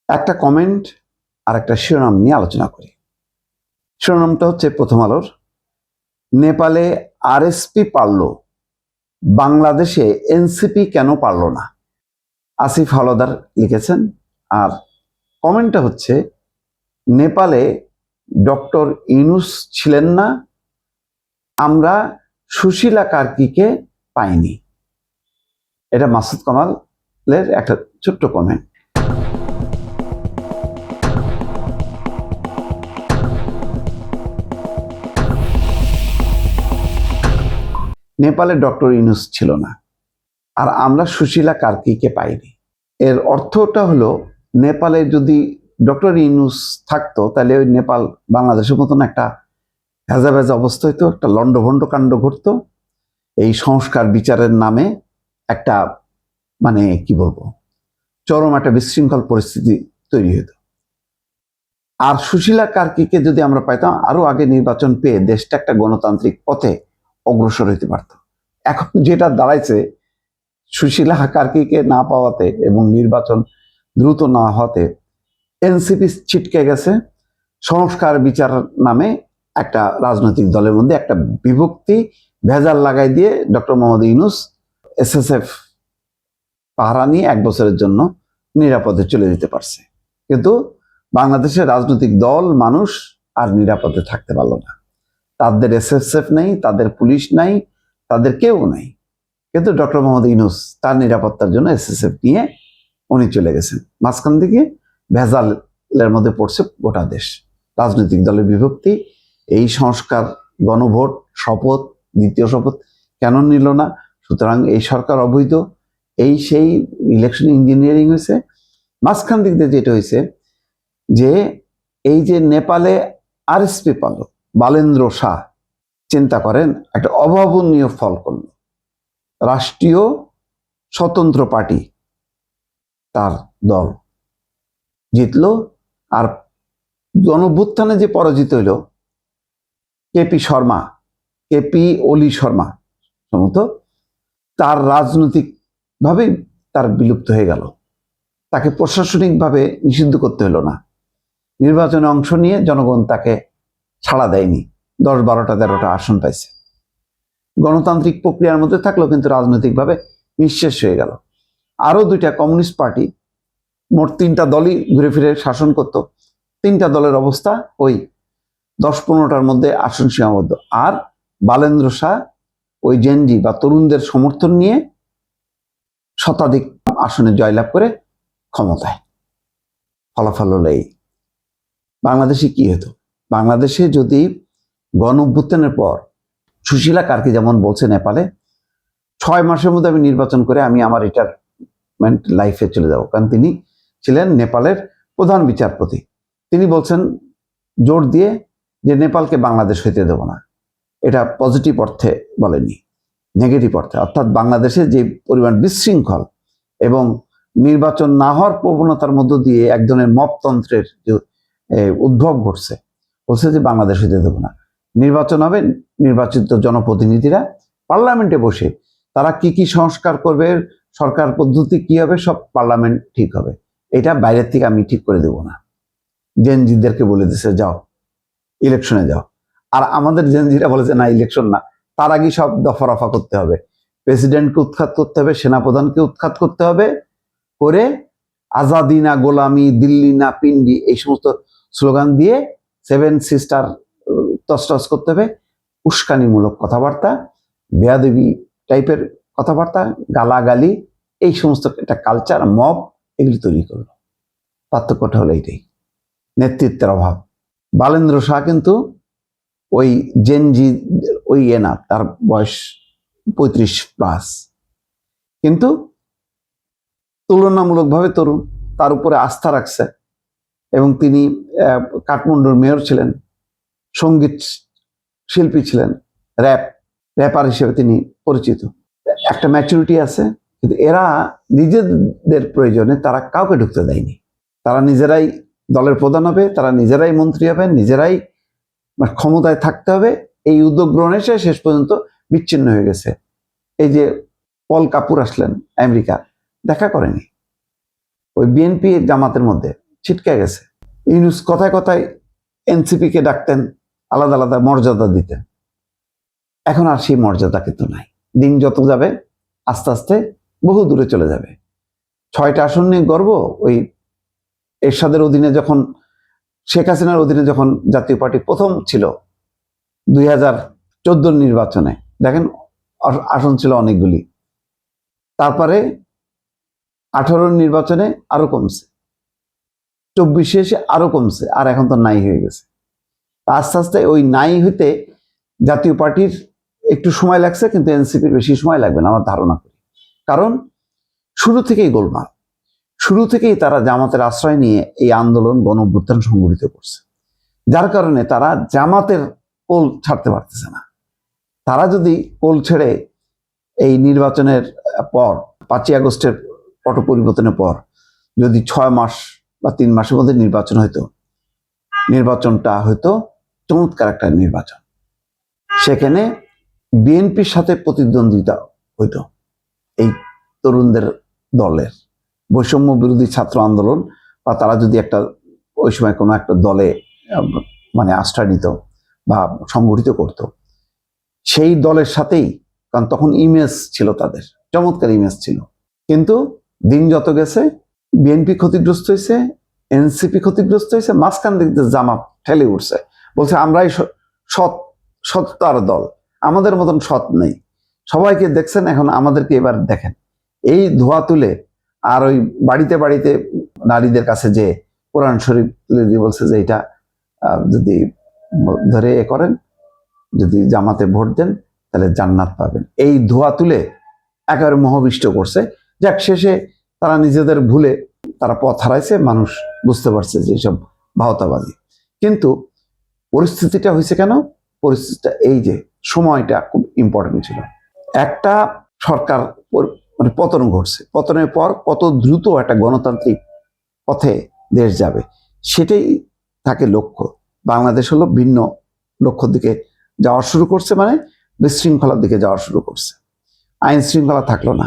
একটা কমেন্ট আর একটা শিরোনাম নিয়ে আলোচনা করি। শিরোনামটা হচ্ছে প্রথম আলোর, নেপালে আরএসপি পারল, বাংলাদেশে এনসিপি কেন পারল না। আসিফ হাওলাদার লিখেছেন। আর কমেন্টটা হচ্ছে, নেপালে ডক্টর ইউনূস ছিলেন না, আমরা সুশীলা কার্কিকে পাইনি। এটা মাসুদ কামালের একটা ছোট্ট কমেন্ট। নেপালে ডক্টর ইউনূস ছিল না আর আমরা সুশীলা কার্কিকে পাইনি। এর অর্থটা হলো, নেপালে যদি ডক্টর ইউনূস থাকতো তাহলে ওই নেপাল বাংলাদেশের মতন একটা ভেজা ভেজা অবস্থা হইতো, একটা লন্ডভন্ড কাণ্ড ঘটতো। এই সংস্কার বিচারের নামে একটা মানে কি বলবো, চরম একটা বিশৃঙ্খল পরিস্থিতি তৈরি হতো। আর সুশীলা কার্কিকে যদি আমরা পাইতাম, আরো আগে নির্বাচন পেয়ে দেশটা একটা গণতান্ত্রিক পথে অগ্রসর হইতে পারত। এখন যেটা দাঁড়াইছে, সুশীলা কার্কিকে না পাওয়াতে এবং নির্বাচন দ্রুত না হওয়াতে এনসিপি ছিটকে গেছে। সংস্কার বিচার নামে একটা রাজনৈতিক দলের মধ্যে একটা বিভক্তি ভেজাল লাগাই দিয়ে ডক্টর মোহাম্মদ ইউনূস এসএসএফ পাহারা নিয়ে 1 বছরের জন্য নিরাপদে চলে যেতে পারছে। কিন্তু বাংলাদেশের রাজনৈতিক দল মানুষ আর নিরাপদে থাকতে পারলো না। তাদের এসএসএফ নেই, তাদের পুলিশ নাই, তাদের কেউ নাই। কিন্তু ডক্টর মোহাম্মদ ইউনূস তার নিরাপত্তার জন্য এসএসএফ নিয়ে উনি চলে গেছেন। মাঝখান থেকে ভেজালের মধ্যে পড়ছে গোটা দেশ। রাজনৈতিক দলের বিভক্তি, এই সংস্কার, গণভোট, শপথ, দ্বিতীয় শপথ কেন নিল না, সুতরাং এই সরকার অবৈধ, এই সেই ইলেকশন ইঞ্জিনিয়ারিং হয়েছে। মাঝখান দিক দিয়ে যেটা হয়েছে যে এই যে নেপালে আরএসপি পাল, বালেন্দ্র শাহ, চিন্তা করেন, একটা অভাবনীয় ফল করল। রাষ্ট্রীয় স্বতন্ত্র পার্টি তার দল জিতলো, আর গণভ্যুত্থানে যে পরাজিত হইল কেপি ওলি শর্মা সম্ভবত, তার রাজনৈতিক ভাবে তার বিলুপ্ত হয়ে গেল। তাকে প্রশাসনিকভাবে নিষিদ্ধ করতে হলো না। নির্বাচনে অংশ নিয়ে জনগণ তাকে ছাড়া দেয়নি। 10, 12টা 13টা আসন পাইছে। গণতান্ত্রিক প্রক্রিয়ার মধ্যে থাকলো, কিন্তু রাজনৈতিকভাবে নিঃশেষ হয়ে গেল। আরো 2টা কমিউনিস্ট পার্টি, মোট 3টা দলই ঘুরে ফিরে শাসন করত। 3টা দলের অবস্থা ওই 10-15টার মধ্যে আসন সীমাবদ্ধ। আর বালেন্দ্র শাহ ওই জেনজি বা তরুণদের সমর্থন নিয়ে শতাধিক আসনে জয়লাভ করে ক্ষমতায়। ফলাফল হলো এই। বাংলাদেশে কি হতো? বাংলাদেশে যদি গণঅভ্যুত্থানের পর সুশীলা কার্কি যেমন বলছে, নেপালে 6 মাসের মধ্যে আমি নির্বাচন করে আমি আমার রিটায়ারমেন্ট লাইফে চলে যাব, কারণ তিনি ছিলেন নেপালের প্রধান বিচারপতি। তিনি বলছেন জোর দিয়ে যে নেপালকে বাংলাদেশ হইতে দেব না। এটা পজিটিভ অর্থে বলেনি, নেগেটিভ অর্থে। অর্থাৎ বাংলাদেশে যে পরিমাণ বিশৃঙ্খল এবং নির্বাচন না হওয়ার প্রবণতার মধ্য দিয়ে এক ধরনের মপতন্ত্রের যে উদ্ভব ঘটছে, বলছে যে বাংলাদেশ হইতে দেব না। নির্বাচন হবে, নির্বাচিত জনপ্রতিনিধিরা পার্লামেন্টে বসে তারা কি কি সংস্কার করবে, সরকার পদ্ধতি কি হবে, সব পার্লামেন্ট ঠিক হবে। এটা বাইরের থেকে আমি ঠিক করে দেব না। জেনজিদেরকে বলে দিছে যাও ইলেকশনে যাও। আর আমাদের জেনজিরা বলেছে না, ইলেকশন না, তার আগে সব দফা রফা করতে হবে, প্রেসিডেন্টকে উৎখাত করতে হবে, সেনাপ্রধানকে উৎখাত করতে হবে, করে আজাদি না গোলামি, দিল্লি না পিন্ডি, এই সমস্ত স্লোগান দিয়ে 7 সিস্টার তসটস করতে হবে। উস্কানিমূলক কথাবার্তা, বেয়াদবি টাইপের কথাবার্তা, গালাগালি, এই সমস্ত একটা কালচার, মব, এগুলি তৈরি করলো। পার্থক্যটা হলো এইটাই, নেতৃত্বের অভাব। বালেন্দ্র শাহ কিন্তু ওই জেনজি ওই না, তার বয়স 35+, কিন্তু তুলনামূলকভাবে তরুণ, তার উপরে আস্থা রাখছে। এবং তিনি কাঠমান্ডুর মেয়র ছিলেন, সঙ্গীত শিল্পী ছিলেন, র্যাপার হিসেবে তিনি পরিচিত। একটা ম্যাচুরিটি আছে। কিন্তু এরা নিজেদের প্রয়োজনে তারা কাউকে ঢুকতে দেয়নি। তারা নিজেরাই দলের প্রধান হবে, তারা নিজেরাই মন্ত্রী হবেন, নিজেরাই ক্ষমতায় থাকতে হবে। এই উদ্যোগ গ্রহণে সে শেষ পর্যন্ত বিচ্ছিন্ন হয়ে গেছে। এই যে পল কাপুর আসলেন আমেরিকা, দেখা করেনি, ওই বিএনপি জামাতের মধ্যে ছিটকে গেছে। ইউনূস কথায় কথায় এনসিপিকে ডাকতেন, আলাদা আলাদা মর্যাদা দিতেন। এখন আর সেই মর্যাদা কিন্তু নাই। দিন যত যাবে আস্তে আস্তে বহু দূরে চলে যাবে। 6টা আসন নিয়ে গর্ব, ওই এরশাদের অধীনে যখন, শেখ হাসিনার অধীনে যখন জাতীয় পার্টি প্রথম ছিল 2014 নির্বাচনে, দেখেন আসন ছিল অনেকগুলি। তারপরে 18 নির্বাচনে আরো কমছে, 24 এসে আরো কমছে, আর এখন তো নাই হয়ে গেছে। আস্তে আস্তে ওই নাই হইতে জাতীয় পার্টির একটু সময় লাগছে, কিন্তু এনসিপির বেশি সময় লাগবে না আমার ধারণা করি। কারণ শুরু থেকেই গোলমাল, শুরু থেকেই তারা জামাতের আশ্রয় নিয়ে এই আন্দোলন গণ অভ্যুত্থান সংগঠিত করছে, যার কারণে তারা জামাতের কোল ছাড়তে পারতেছে না। তারা যদি কোল ছেড়ে এই নির্বাচনের পর 5ই আগস্টের পট পরিবর্তনের পর যদি 6 মাস বা 3 মাসের মধ্যে নির্বাচন হইতো, নির্বাচনটা হয়তো চমৎকার একটা নির্বাচন। সেখানে বিএনপির সাথে প্রতিদ্বন্দ্বিতা হইতো এই তরুণদের দলের, বৈষম্য বিরোধী ছাত্র আন্দোলন, বা তারা যদি একটা ওই সময় কোনো একটা দলে মানে আশ্রয় নিত বা সংগঠিত করত, সেই দলের সাথেই, কারণ তখন ইমেজ ছিল, তাদের চমৎকার ইমেজ ছিল। কিন্তু দিন যত গেছে বিএনপি ক্ষতিগ্রস্ত হয়েছে, এনসিপি ক্ষতিগ্রস্ত হয়েছে, মাঝখান দিক দিয়ে জামাত ঠেলে উঠছে, বলছে আমরাই সত্তার দল, আমাদের মতন সৎ নেই। সবাইকে দেখছেন, এখন আমাদেরকে এবার দেখেন। এই ধোয়া তুলে আর ওই বাড়িতে বাড়িতে নারীদের কাছে যে কোরআন শরীফ তুলে দিয়ে বলছে যে এটা যদি ধরে করেন, যদি জামাতে ভোট দেন তাহলে জান্নাত পাবেন। এই ধোয়া তুলে একেবারে মোহবিষ্ট করছে। যাক, শেষে তারা নিজেদের ভুলে তারা পথ হারাইছে, মানুষ বুঝতে পারছে যে এইসব ভাওতাবাজি। কিন্তু পরিস্থিতিটা হয়েছে কেন? পরিস্থিতিটা এই যে সময়টা খুব ইম্পর্টেন্ট ছিল। একটা সরকার মানে পতন ঘটছে, পতনের পর কত দ্রুত একটা গণতান্ত্রিক পথে দেশ যাবে সেটাই থাকে লক্ষ্য। বাংলাদেশ হলো ভিন্ন লক্ষ্যের দিকে যাওয়া শুরু করছে, মানে বিশৃঙ্খলার দিকে যাওয়া শুরু করছে। আইন শৃঙ্খলা থাকলো না,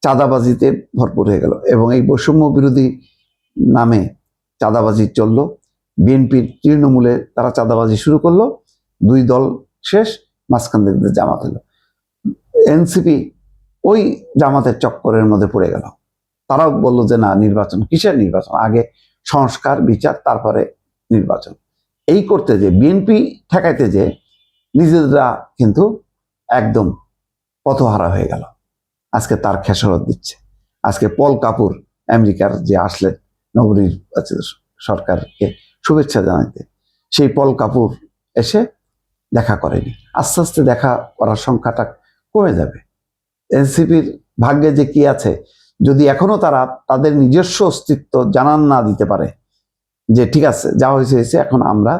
চাঁদাবাজিতে ভরপুর হয়ে গেল, এবং এই বৈষম্য বিরোধী নামে চাঁদাবাজি চললো। বিএনপির তৃণমূলে তারা চাঁদাবাজি শুরু করলো, 2 দল শেষ, মাঝখান দিকে জামাত হলো। এনসিপি ওই জামাতের চক্করের মধ্যে পড়ে গেল। তারাও বললো যে না, নির্বাচন কিসের নির্বাচন, আগে সংস্কার বিচার তারপরে নির্বাচন। এই করতে যে বিএনপি ঠেকাইতে যে নিজেরা কিন্তু একদম পথহারা হয়ে গেল। আজকে তার খেসারত দিচ্ছে। আজকে পল কাপুর আমেরিকার যে আসলেন নবনির্বাচিত সরকারকে শুভেচ্ছা জানাইতে, সেই পল কাপুর এসে দেখা করেনি। আস্তে আস্তে দেখা করার সংখ্যাটা কমে যাবে। এনসিপির ভাগ্যে যে কি আছে, যদি এখনো তারা তাদের নিজস্ব অস্তিত্ব জানান না দিতে পারে যে ঠিক আছে যা হয়েছে হয়েছে, এখন আমরা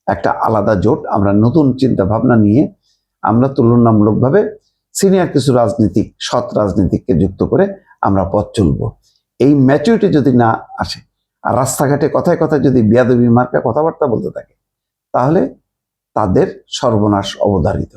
একটা আলাদা জোট, আমরা নতুন চিন্তা ভাবনা নিয়ে আমরা তুলনামূলকভাবে সিনিয়র কিছু রাজনীতিক, সৎ রাজনীতিককে যুক্ত করে আমরা পথ চলবো, এই ম্যাচুরিটি যদি না আসে, আর রাস্তাঘাটে কথায় কথায় যদি বেয়াদবি মার্কা কথাবার্তা বলতে থাকে, তাহলে তাদের সর্বনাশ অবধারিত।